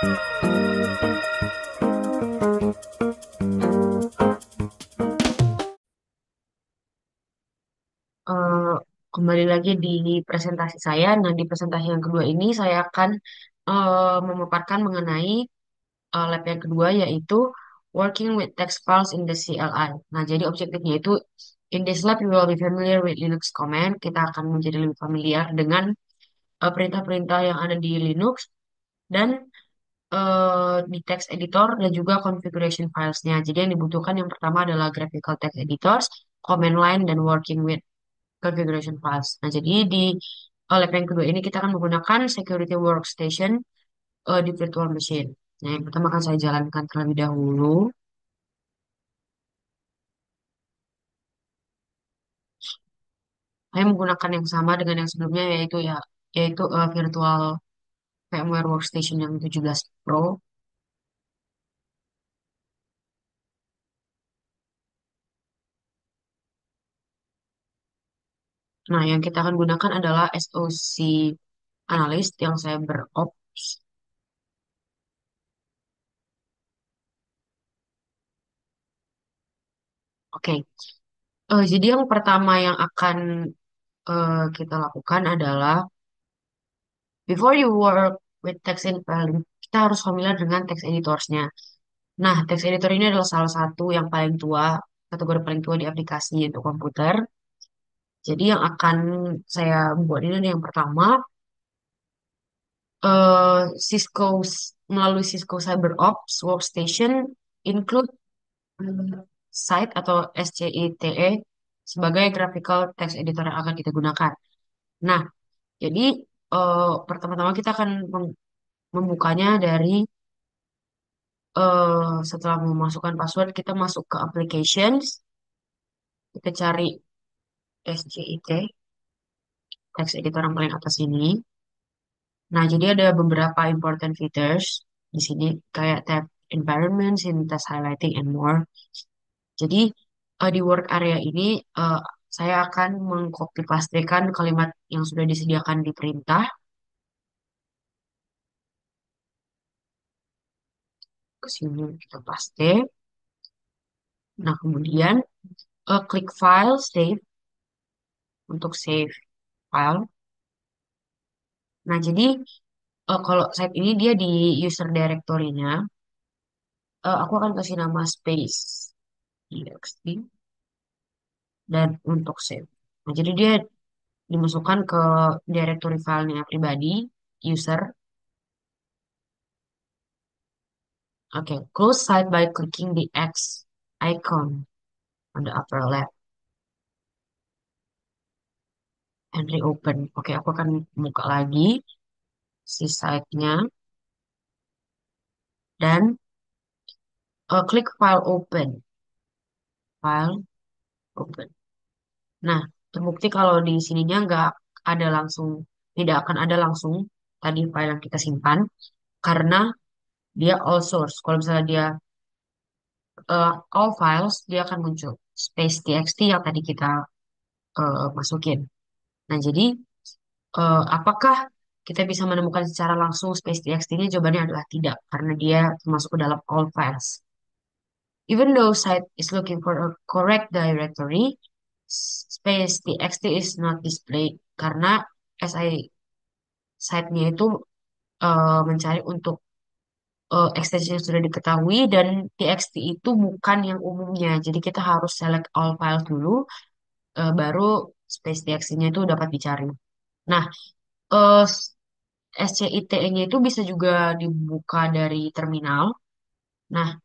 Eh, Kembali lagi di presentasi saya. Nah, di presentasi yang kedua ini saya akan memaparkan mengenai lab yang kedua, yaitu working with text files in the CLI. Nah, jadi objektifnya itu in this lab you will be familiar with Linux command. Kita akan menjadi lebih familiar dengan perintah-perintah yang ada di Linux dan di text editor dan juga configuration filesnya. Jadi yang dibutuhkan yang pertama adalah graphical text editors, command line, dan working with configuration files. Nah, jadi di lab yang kedua ini kita akan menggunakan security workstation di virtual machine. Nah, yang pertama akan saya jalankan terlebih dahulu. Saya menggunakan yang sama dengan yang sebelumnya, yaitu virtual VMware Workstation yang 17 Pro. Nah, yang kita akan gunakan adalah SOC Analyst yang saya berops. Oke. Jadi yang pertama yang akan kita lakukan adalah before you work with text editor, kita harus familiar dengan text editorsnya. Nah, text editor ini adalah salah satu yang paling tua, kategori paling tua di aplikasi untuk komputer. Jadi yang akan saya buat ini yang pertama, eh Cisco melalui Cisco CyberOps Workstation include Site atau SCITE sebagai graphical text editor yang akan kita gunakan. Nah, jadi pertama-tama kita akan membukanya dari setelah memasukkan password kita masuk ke applications, kita cari SCIT text editor yang paling atas ini. Nah, jadi ada beberapa important features di sini kayak tab environment, syntax highlighting, and more. Jadi di work area ini eh, saya akan mengcopy pastekan kalimat yang sudah disediakan di perintah ke sini kita paste. Nah, kemudian klik file, save untuk save file. Nah, jadi kalau site ini dia di user directory-nya, aku akan kasih nama space txt dan untuk save. Nah, jadi dia dimasukkan ke directory filenya pribadi, user. Oke, close site by clicking the X icon on the upper left and reopen. Oke, aku akan buka lagi si site-nya dan klik file open. File open. Nah, terbukti kalau di sininya nggak ada langsung, tidak akan ada langsung tadi file yang kita simpan karena dia all source. Kalau misalnya dia all files, dia akan muncul space txt yang tadi kita masukin. Nah, jadi apakah kita bisa menemukan secara langsung space txt ini? Jawabannya adalah tidak, karena dia termasuk ke dalam all files. Even though site is looking for a correct directory, space txt is not displayed karena SI site-nya itu mencari untuk extension yang sudah diketahui dan txt itu bukan yang umumnya. Jadi kita harus select all files dulu, baru space txt-nya itu dapat dicari. Nah, eh, SCITE-nya itu bisa juga dibuka dari terminal. Nah,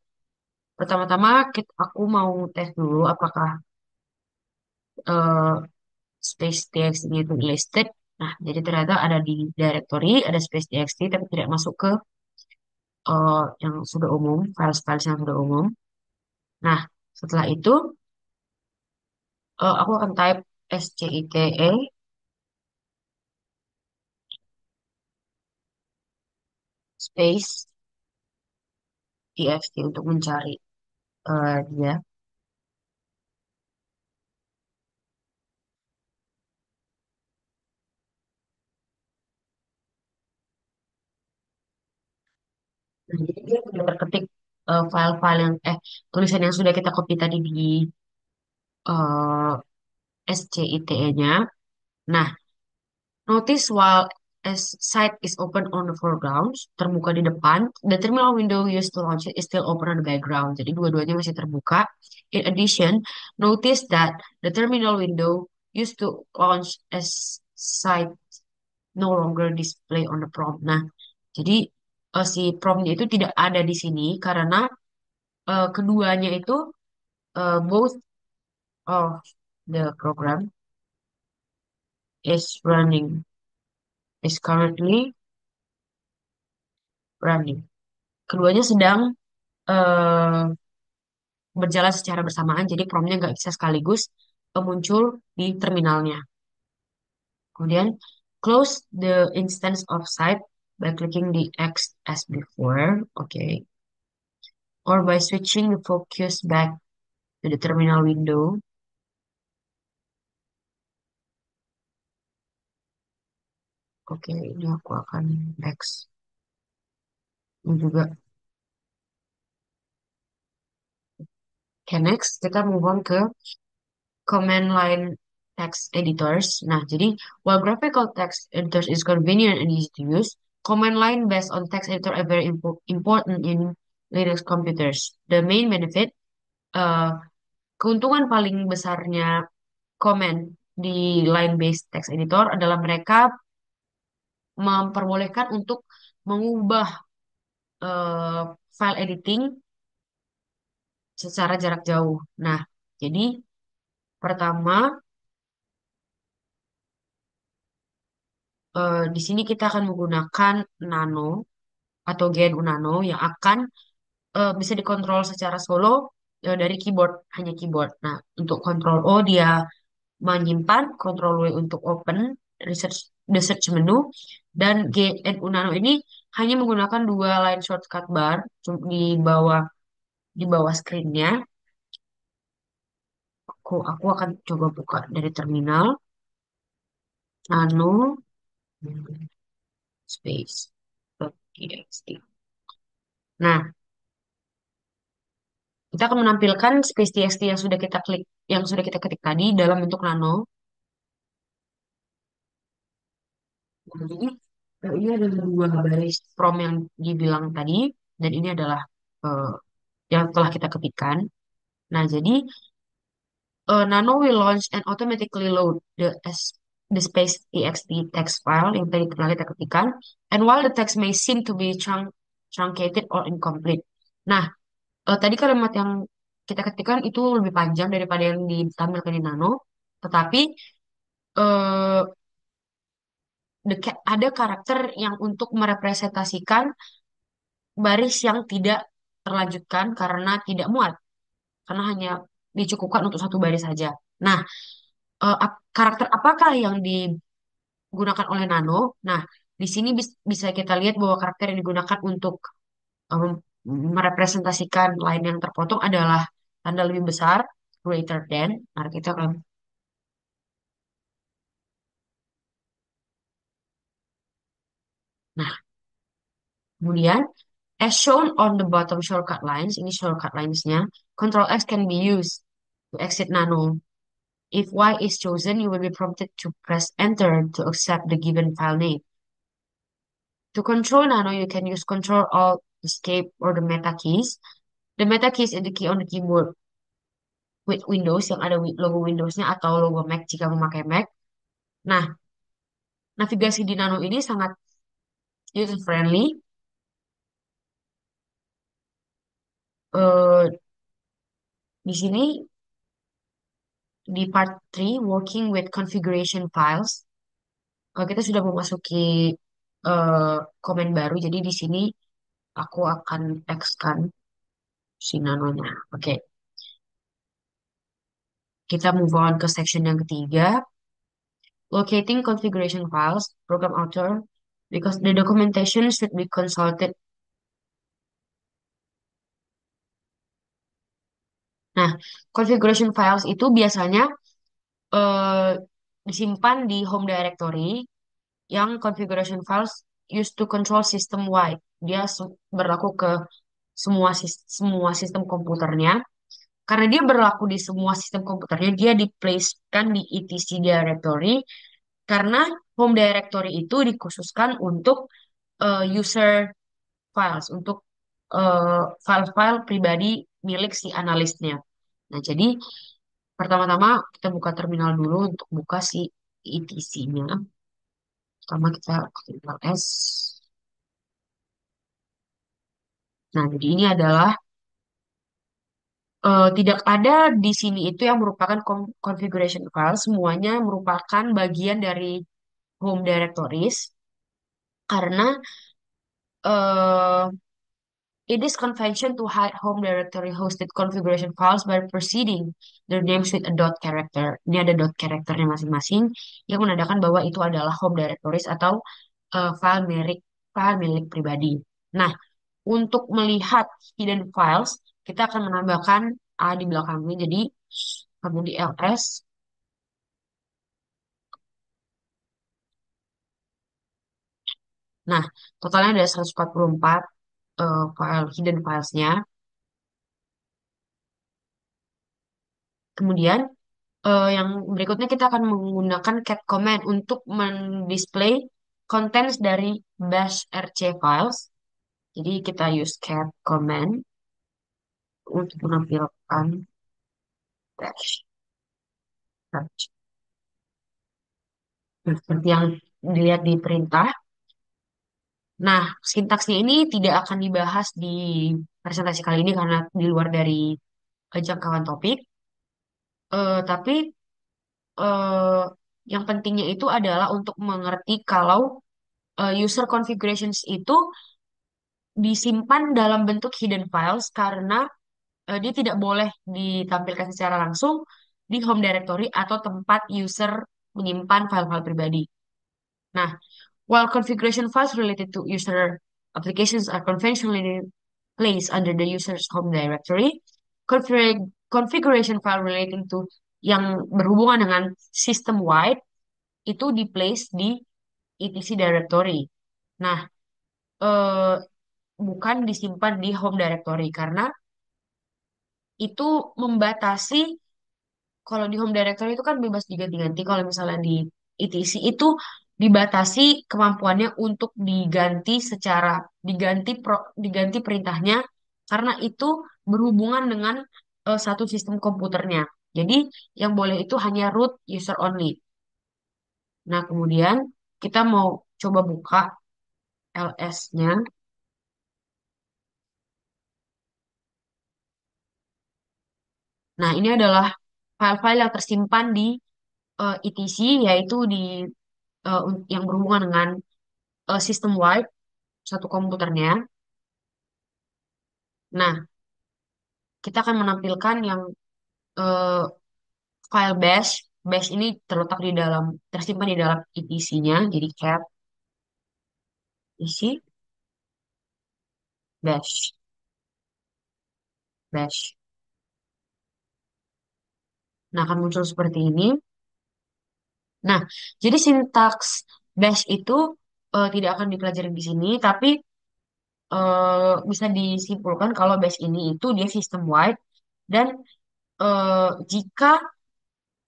pertama-tama aku mau tes dulu apakah eh, space txt-nya itu listed. Nah, jadi ternyata ada di directory, ada space txt, tapi tidak masuk ke yang sudah umum, file-file yang sudah umum. Nah, setelah itu aku akan type SCITE space txt untuk mencari dia. Nah, jadi dia sudah terketik file-file yang tulisan yang sudah kita copy tadi di eh SCITE-nya. Nah, notice while as site is open on the foreground, terbuka di depan, the terminal window used to launch it is still open on the background. Jadi dua-duanya masih terbuka. In addition, notice that the terminal window used to launch as site no longer display on the prompt. Nah, jadi si promptnya itu tidak ada di sini karena keduanya itu both of the program is running, is currently running. Keduanya sedang eh, berjalan secara bersamaan, jadi promnya nggak bisa sekaligus muncul di terminalnya. Kemudian close the instance of site by clicking the X as before, okay, or by switching the focus back to the terminal window. Oke, ini aku akan X. Ini juga. Oke, next kita move on ke command line text editors. Nah, jadi while graphical text editors is convenient and easy to use, command line based on text editor are very important in Linux computers. The main benefit, uh, keuntungan paling besarnya command di line based text editor adalah mereka memperbolehkan untuk mengubah uh, file editing secara jarak jauh. Nah, jadi pertama di sini kita akan menggunakan Nano atau GNU Nano yang akan bisa dikontrol secara solo dari keyboard, hanya keyboard. Nah, untuk kontrol O dia menyimpan, kontrol W untuk open research the search menu, dan GNU Nano ini hanya menggunakan dua line shortcut bar di bawah screen-nya. Aku akan coba buka dari terminal Nano space txt. Nah, kita akan menampilkan space txt yang sudah kita klik, yang sudah kita ketik tadi dalam bentuk nano. Nah, jadi ini ada dua baris prompt yang dibilang tadi, dan ini adalah eh, yang telah kita ketikkan. Nah, jadi Nano will launch and automatically load the space txt text file yang tadi telah kita ketikkan, and while the text may seem to be truncated or incomplete. Nah, tadi kalimat yang kita ketikkan itu lebih panjang daripada yang ditampilkan di Nano, tetapi eh, ada karakter yang untuk merepresentasikan baris yang tidak terlanjutkan karena tidak muat, karena hanya dicukupkan untuk satu baris saja. Nah, karakter apakah yang digunakan oleh Nano? Nah, di sini bisa kita lihat bahwa karakter yang digunakan untuk em, merepresentasikan line yang terpotong adalah tanda lebih besar, greater than. Nah, kita akan. Nah, kemudian as shown on the bottom shortcut lines, ini shortcut lines-nya, Control X can be used to exit Nano. If Y is chosen, you will be prompted to press Enter to accept the given file name. To control Nano, you can use Control Alt Escape or the Meta keys. The Meta keys is the key on the keyboard with Windows yang ada logo Windows-nya atau logo Mac jika memakai Mac. Nah, navigasi di Nano ini sangat user friendly. Eh, di sini di part 3 working with configuration files, kita sudah memasuki komen baru. Jadi di sini aku akan tekskan si nanonya. Oke, kita move on ke section yang ketiga, locating configuration files, program author, because the documentation should be consulted. Nah, configuration files itu biasanya eh, disimpan di home directory yang configuration files used to control system wide. dia berlaku ke semua sistem komputernya. Karena dia berlaku di semua sistem komputernya, dia di-place-kan di etc directory karena home directory itu dikhususkan untuk user files, untuk file-file pribadi milik si analisnya. Nah, jadi pertama-tama kita buka terminal dulu untuk buka si etc-nya. Pertama kita Ctrl S. Nah, jadi ini adalah tidak ada di sini itu yang merupakan configuration file, semuanya merupakan bagian dari home directories karena eh, it is convention to hide home directory hosted configuration files by preceding their names with a dot character. Ini ada dot characternya masing-masing yang menandakan bahwa itu adalah home directories atau file milik pribadi. Nah, untuk melihat hidden files, kita akan menambahkan A di belakangnya. Jadi, kamu di ls. Nah, totalnya ada 144 file hidden filesnya. Kemudian, yang berikutnya kita akan menggunakan cat command untuk mendisplay contents dari bash rc files. Jadi, kita use cat command untuk menampilkan bash rc. Nah, seperti yang dilihat di perintah. Nah, sintaksnya ini tidak akan dibahas di presentasi kali ini karena di luar dari jangkauan topik. Tapi eh, yang pentingnya itu adalah untuk mengerti kalau user configurations itu disimpan dalam bentuk hidden files karena dia tidak boleh ditampilkan secara langsung di home directory atau tempat user menyimpan file-file pribadi. Nah, while configuration files related to user applications are conventionally placed under the user's home directory, configuration file relating to yang berhubungan dengan system wide itu di place di etc directory. Nah, eh, bukan disimpan di home directory karena itu membatasi. Kalau di home directory itu kan bebas diganti-ganti. Kalau misalnya di etc itu dibatasi kemampuannya untuk diganti perintahnya karena itu berhubungan dengan satu sistem komputernya. Jadi yang boleh itu hanya root user only. Nah, kemudian kita mau coba buka ls-nya. Nah, ini adalah file-file yang tersimpan di etc, yaitu di yang berhubungan dengan sistem wide satu komputernya. Nah, kita akan menampilkan yang eh, file bash. Bash ini tersimpan di dalam etc-nya. Jadi cat isi bash, bash. Nah, akan muncul seperti ini. Nah, jadi sintaks bash itu tidak akan dipelajari di sini, tapi bisa disimpulkan kalau bash ini itu dia system wide dan jika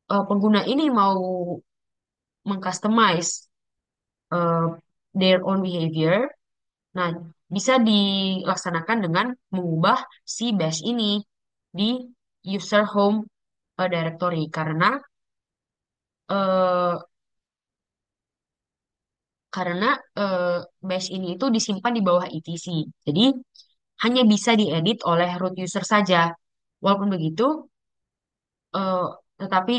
pengguna ini mau mengcustomize eh, their own behavior. Nah, bisa dilaksanakan dengan mengubah si bash ini di user home directory eh, karena eh, bash ini itu disimpan di bawah etc. Jadi hanya bisa diedit oleh root user saja. Walaupun begitu, eh, tetapi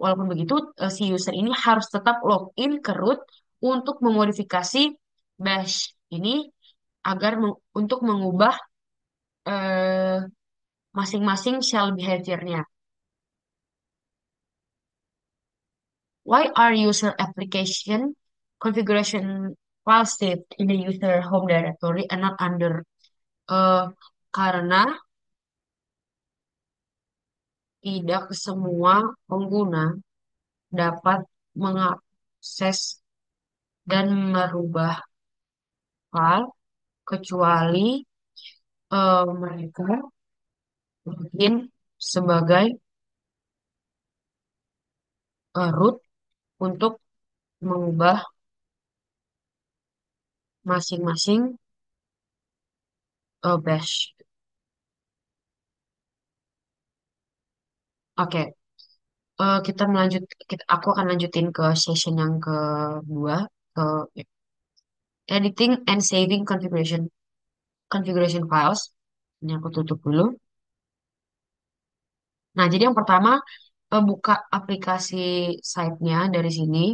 walaupun begitu si user ini harus tetap login ke root untuk memodifikasi bash ini untuk mengubah eh, masing-masing shell behavior-nya. Why are user application configuration files saved in the user home directory and not under eh, karena tidak semua pengguna dapat mengakses dan merubah file kecuali mereka bikin sebagai root untuk mengubah masing-masing bash. Oke, kita melanjut, aku akan lanjutin ke session yang kedua, ke editing and saving configuration files. Ini aku tutup dulu. Nah, jadi yang pertama, buka aplikasi site-nya dari sini.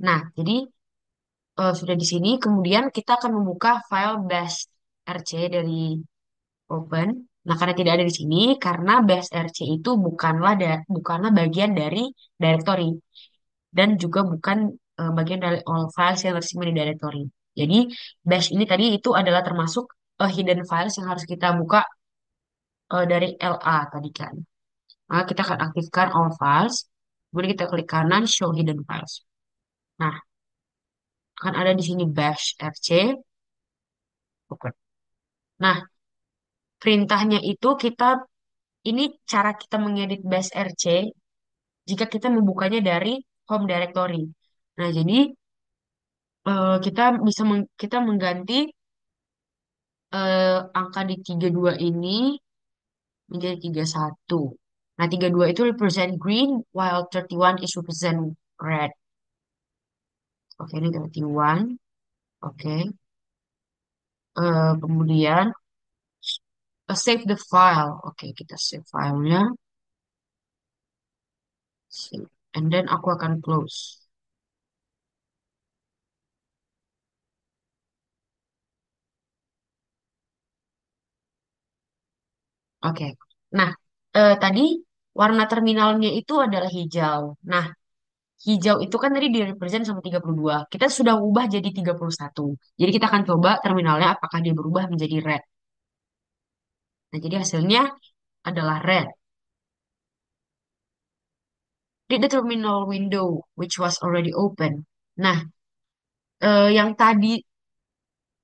Nah, jadi sudah di sini, kemudian kita akan membuka file bash rc dari open. Nah, karena tidak ada di sini, karena bash rc itu bukanlah bagian dari directory dan juga bukan bagian dari all files yang tersimpan di directory. Jadi, bash ini tadi itu adalah termasuk hidden files yang harus kita buka dari LA tadi kan. Maka kita akan aktifkan all files. Kemudian kita klik kanan show hidden files. Nah, akan ada di sini bash rc. Oke. Nah, perintahnya itu ini cara kita mengedit bash rc jika kita membukanya dari home directory. Nah, jadi kita mengganti angka di 32 ini menjadi 31. Nah, 32 itu represent green, while 31 is represent red. Oke, ini 31. Oke. Kemudian save the file. Oke, kita save filenya. Save. And then aku akan close. Oke. Nah, tadi warna terminalnya itu adalah hijau. Nah, hijau itu kan tadi direpresent sama 32. Kita sudah ubah jadi 31. Jadi kita akan coba terminalnya apakah dia berubah menjadi red. Nah, jadi hasilnya adalah red. Did the terminal window which was already open. Nah, yang tadi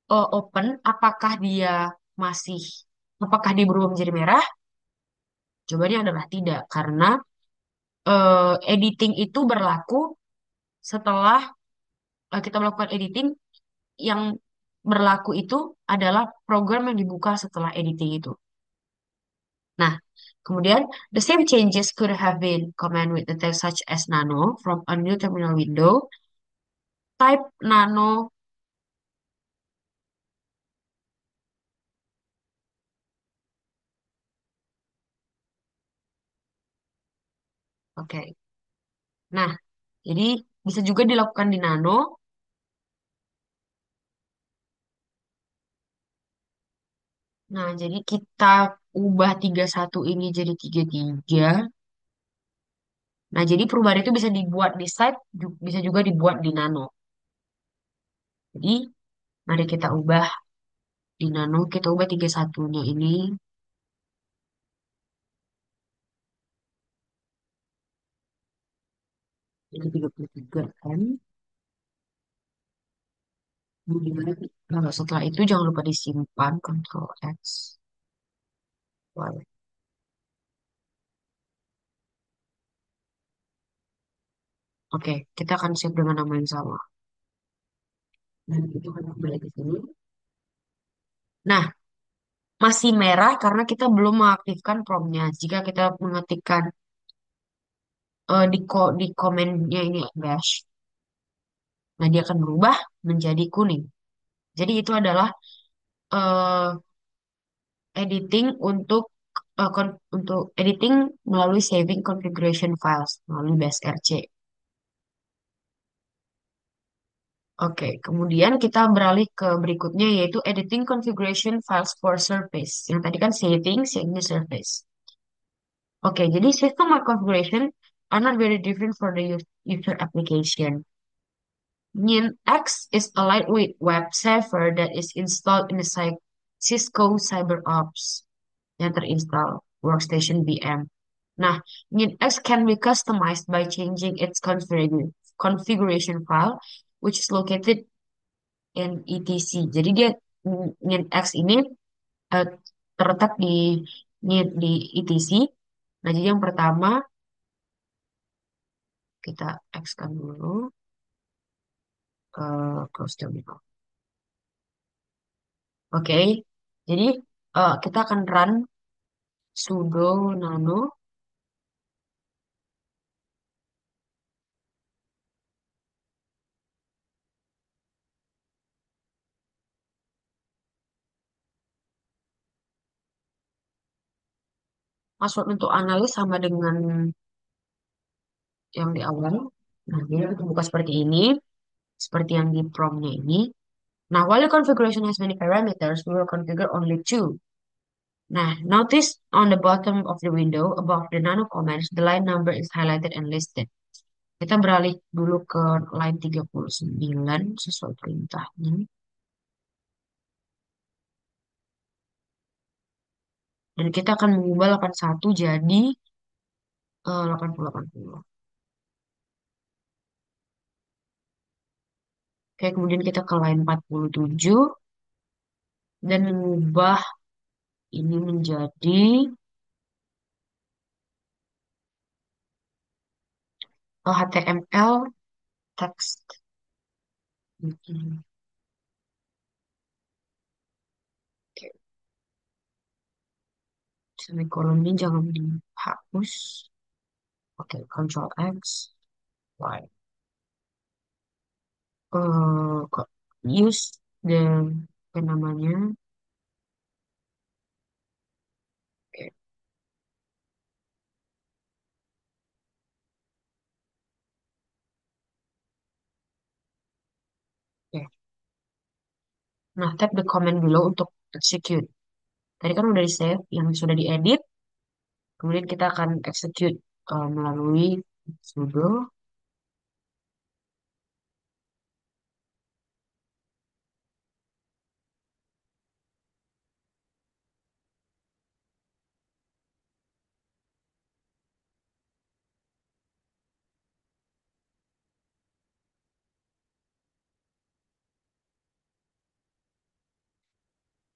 open, masih, apakah dia berubah menjadi merah? Jawabannya adalah tidak, karena editing itu berlaku setelah kita melakukan editing. Yang berlaku itu adalah program yang dibuka setelah editing itu. Nah, kemudian the same changes could have been command with the text such as nano from a new terminal window. Type nano. Oke. Nah, jadi bisa juga dilakukan di nano. Nah, jadi kita ubah 31 ini jadi 33. Nah, jadi perubahan itu bisa dibuat di site, bisa juga dibuat di nano. Jadi, mari kita ubah di nano, kita ubah 31-nya ini jadi 33 kan. Kemudian, setelah itu jangan lupa disimpan, Ctrl X. Y. Oke, kita akan save dengan nama yang sama. Dan itu akan kembali ke sini. Nah, masih merah karena kita belum mengaktifkan promnya. Jika kita mengetikkan di komennya ini bash, nah dia akan berubah menjadi kuning. Jadi itu adalah eh, editing untuk editing melalui saving configuration files melalui bash rc. Oke, kemudian kita beralih ke berikutnya yaitu editing configuration files for surface. Yang tadi kan saving, saving surface. Oke, jadi system or configuration are not very different for the user application. NginX is a lightweight web server that is installed in the Cisco CyberOps yang terinstall Workstation VM. Nah, NginX can be customized by changing its configuration file which is located in ETC. Jadi dia X ini eh, terletak di ETC. Nah, jadi yang pertama kita X kan dulu ke close terminal. Oke, jadi kita akan run sudo nano password untuk analis sama dengan yang di awal. Nah, jadi kita buka seperti ini, seperti yang di promnya ini. Now, while the configuration has many parameters, we will configure only two. Nah, notice on the bottom of the window above the nano comments, the line number is highlighted and listed. Kita beralih dulu ke line 39 sesuai perintahnya. Dan kita akan mengubah 81 jadi 8080. Oke, kemudian kita ke line 47 dan mengubah ini menjadi HTML text. Oke, semikolonnya jangan dihapus. Oke, Control X, Y. Kok use the apa namanya? Oke, oke. Nah, tap the comment below untuk execute. Tadi kan udah di save, yang sudah diedit. Kemudian kita akan execute melalui sudo.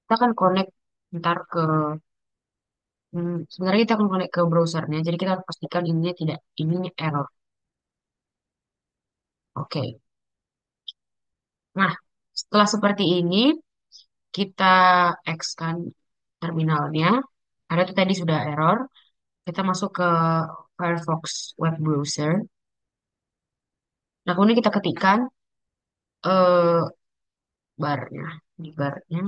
Kita akan connect ntar ke sebenarnya kita akan connect ke browsernya. Jadi kita harus pastikan ininya tidak ininya error. Oke. Nah, setelah seperti ini kita X kan terminalnya. Ada tuh tadi sudah error. Kita masuk ke Firefox web browser. Nah, kemudian kita ketikkan eh, barnya. Di barnya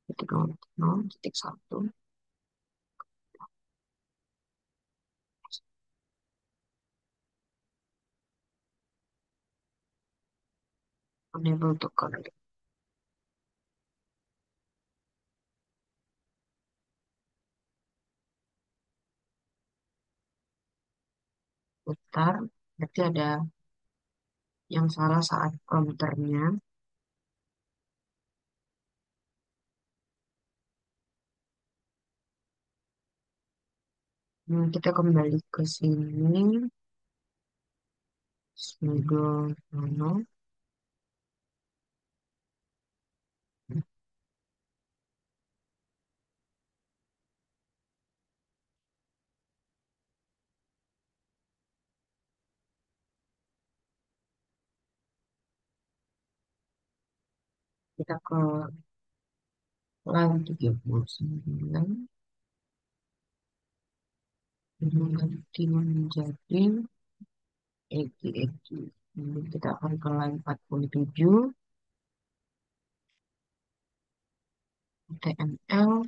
titik nol nol titik satu unable to connect. Putar. Berarti ada yang salah saat prompternya. Kita kembali ke sini. Smiggle Nano. Kita ke line 39. Mengganti menjadi Eki Eki. Kemudian kita akan ke line 47. HTML.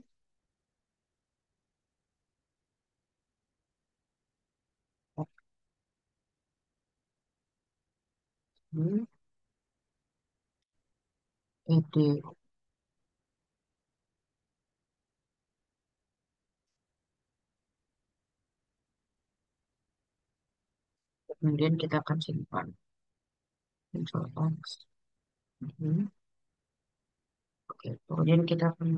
Oke, ed. Kemudian kita akan simpan. Control X. Oke, kemudian kita akan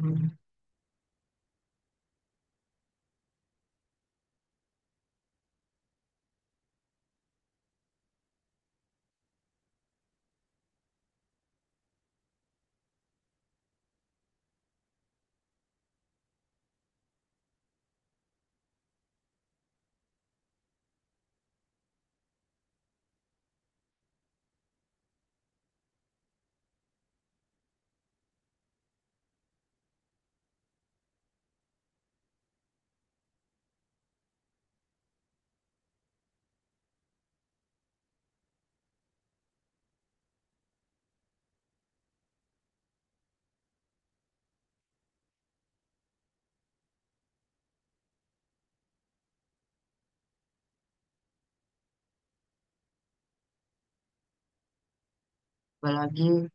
Apalagi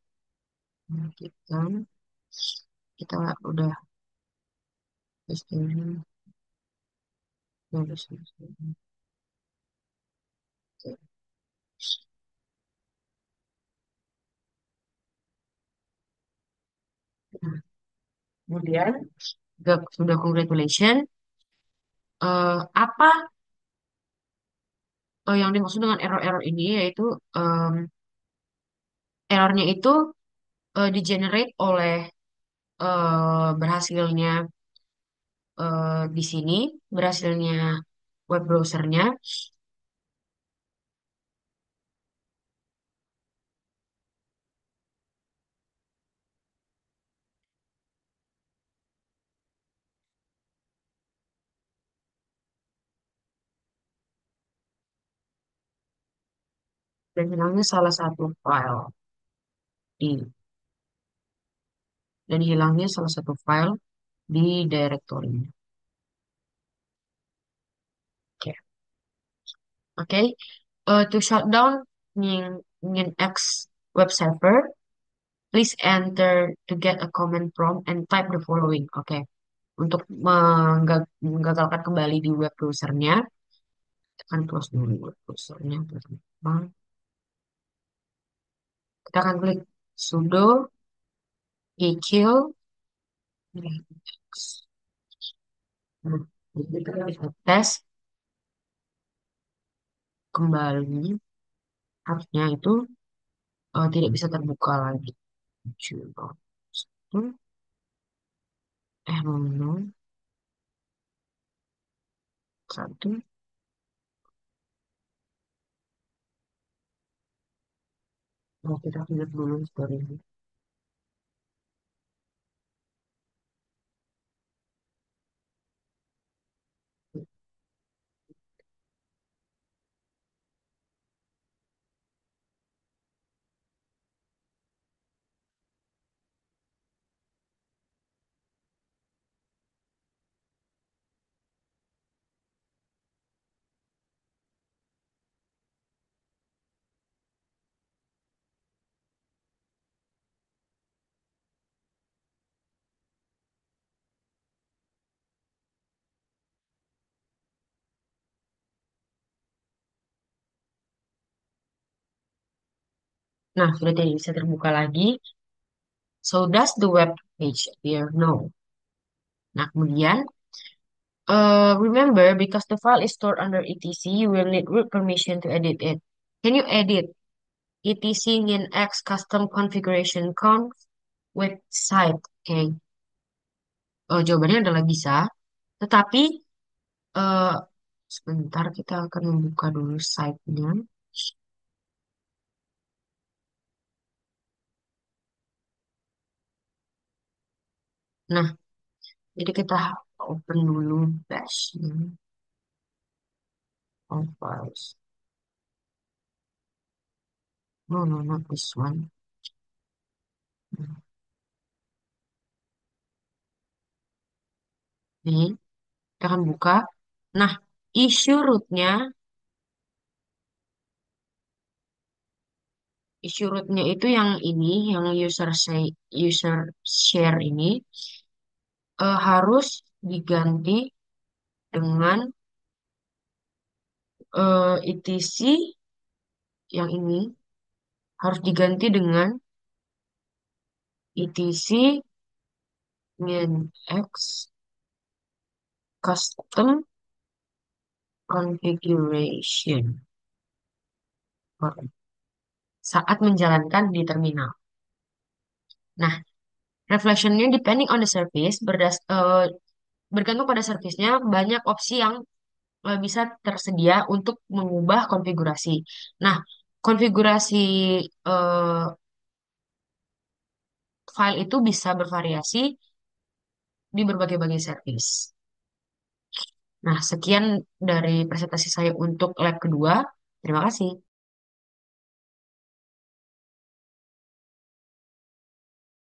kita kita udah tes ini, udah selesai. Nah, kemudian sudah congratulation. Apa yang dimaksud dengan error-error ini yaitu em, errornya itu di-generate oleh berhasilnya di sini berhasilnya web browsernya dan hilangnya salah satu file di dan hilangnya salah satu file di direktorinya. Oke, oke. To shut down Nginx web server, please enter to get a command prompt and type the following. Oke, untuk menggagalkan kembali di web browsernya, tekan close dulu web browsernya pertama. Kita akan klik sudo kill. Nah, jadi kita bisa tes kembali, harusnya itu tidak bisa terbuka lagi. Coba satu, nol, satu. Nah, kita lihat dulu historinya. Nah, sudah tidak bisa terbuka lagi. So does the web page appear? No. Nah, kemudian remember because the file is stored under etc, you will need root permission to edit it. Can you edit etc nginx custom configuration conf with site? Oke. Jawabannya adalah bisa. Tetapi eh, sebentar kita akan membuka dulu site-nya. Nah, jadi kita open dulu bash-nya. All files. No, no, not this one. Ini kita akan buka. Nah, issue rootnya itu yang ini, yang user share ini harus diganti dengan etc yang ini harus diganti dengan etc nginx custom configuration saat menjalankan di terminal. Nah, reflectionnya depending on the service bergantung pada servisnya banyak opsi yang bisa tersedia untuk mengubah konfigurasi. Nah, konfigurasi eh, file itu bisa bervariasi di berbagai-bagai service. Nah, sekian dari presentasi saya untuk lab kedua. Terima kasih.